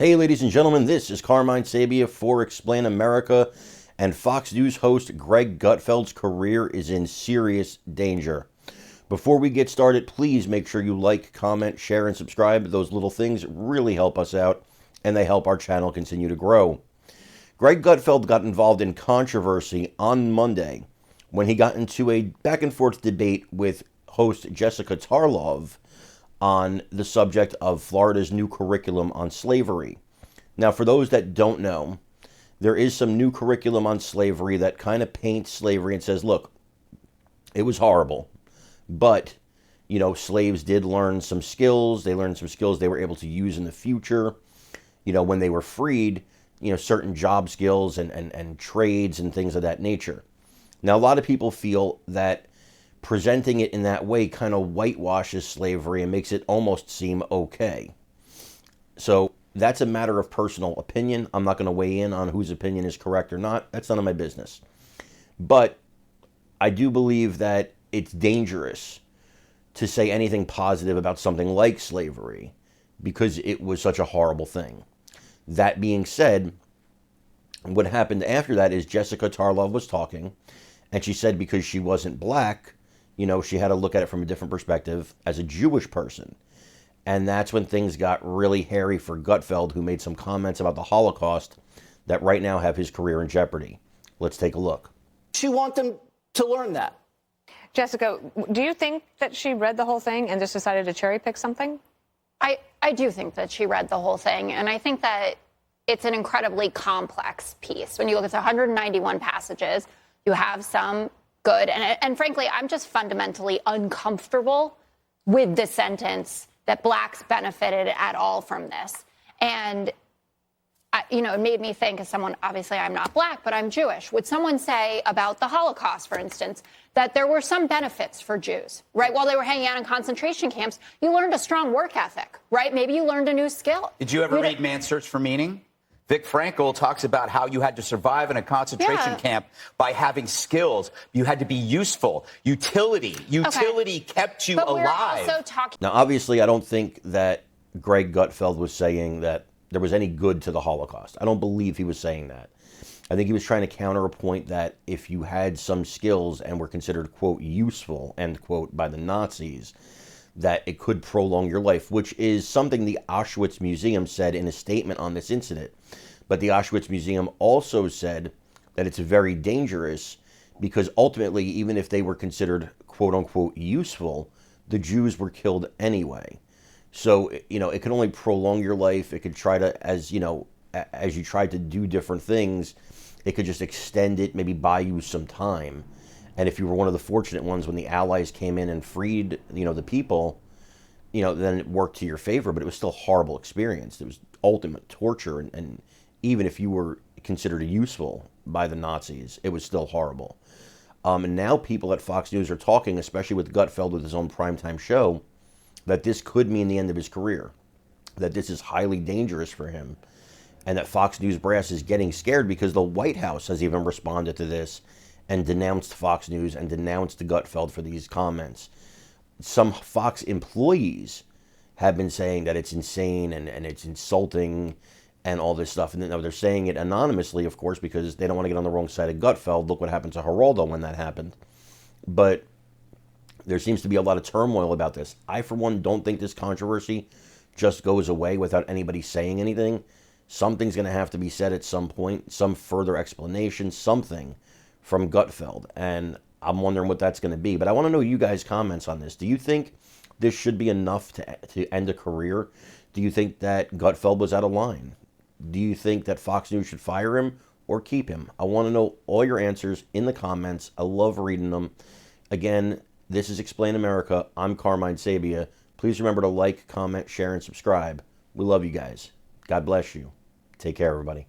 Hey, ladies and gentlemen, this is Carmine Sabia for Explain America, and Fox News host Greg Gutfeld's career is in serious danger. Before we get started, please make sure you like, comment, share, and subscribe. Those little things really help us out, and they help our channel continue to grow. Greg Gutfeld got involved in controversy on Monday when he got into a back-and-forth debate with host Jessica Tarlov on the subject of Florida's new curriculum on slavery. Now, for those that don't know, there is some new curriculum on slavery that kind of paints slavery and says, look, it was horrible, but, slaves did learn some skills. They learned some skills they were able to use in the future. When they were freed, certain job skills and trades and things of that nature. Now, a lot of people feel that presenting it in that way kind of whitewashes slavery and makes it almost seem okay. So that's a matter of personal opinion. I'm not going to weigh in on whose opinion is correct or not. That's none of my business. But I do believe that it's dangerous to say anything positive about something like slavery because it was such a horrible thing. That being said, what happened after that is Jessica Tarlov was talking, and she said because she wasn't black, she had to look at it from a different perspective as a Jewish person. And that's when things got really hairy for Gutfeld, who made some comments about the Holocaust that right now have his career in jeopardy. Let's take a look. She wants them to learn that. Jessica, do you think that she read the whole thing and just decided to cherry pick something? I do think that she read the whole thing, and I think that it's an incredibly complex piece. When you look at the 191 passages, you have some good, and frankly, I'm just fundamentally uncomfortable with the sentence that blacks benefited at all from this. And, it made me think, as someone, obviously I'm not black, but I'm Jewish. Would someone say about the Holocaust, for instance, that there were some benefits for Jews, right? While they were hanging out in concentration camps, you learned a strong work ethic, right? Maybe you learned a new skill. Did you ever read Man's Search for Meaning? Vic Frankl talks about how you had to survive in a concentration camp by having skills. You had to be useful. Utility kept you alive. We're also talking. Now, obviously, I don't think that Greg Gutfeld was saying that there was any good to the Holocaust. I don't believe he was saying that. I think he was trying to counter a point that if you had some skills and were considered, quote, useful, end quote, by the Nazis, that it could prolong your life, which is something the Auschwitz Museum said in a statement on this incident. But the Auschwitz Museum also said that it's very dangerous because ultimately, even if they were considered, quote unquote, useful, the Jews were killed anyway. So, it could only prolong your life. It could try to, as you tried to do different things, it could just extend it, maybe buy you some time. And if you were one of the fortunate ones when the Allies came in and freed, the people, then it worked to your favor. But it was still a horrible experience. It was ultimate torture. And even if you were considered useful by the Nazis, it was still horrible. And now people at Fox News are talking, especially with Gutfeld with his own primetime show, that this could mean the end of his career, that this is highly dangerous for him, and that Fox News brass is getting scared because the White House has even responded to this and denounced Fox News and denounced Gutfeld for these comments. Some Fox employees have been saying that it's insane and it's insulting and all this stuff. And then they're saying it anonymously, of course, because they don't want to get on the wrong side of Gutfeld. Look what happened to Geraldo when that happened. But there seems to be a lot of turmoil about this. I, for one, don't think this controversy just goes away without anybody saying anything. Something's going to have to be said at some point, some further explanation, something from Gutfeld. And I'm wondering what that's going to be. But I want to know you guys' comments on this. Do you think this should be enough to end a career? Do you think that Gutfeld was out of line? Do you think that Fox News should fire him or keep him? I want to know all your answers in the comments. I love reading them. Again, this is Explain America. I'm Carmine Sabia. Please remember to like, comment, share, and subscribe. We love you guys. God bless you. Take care, everybody.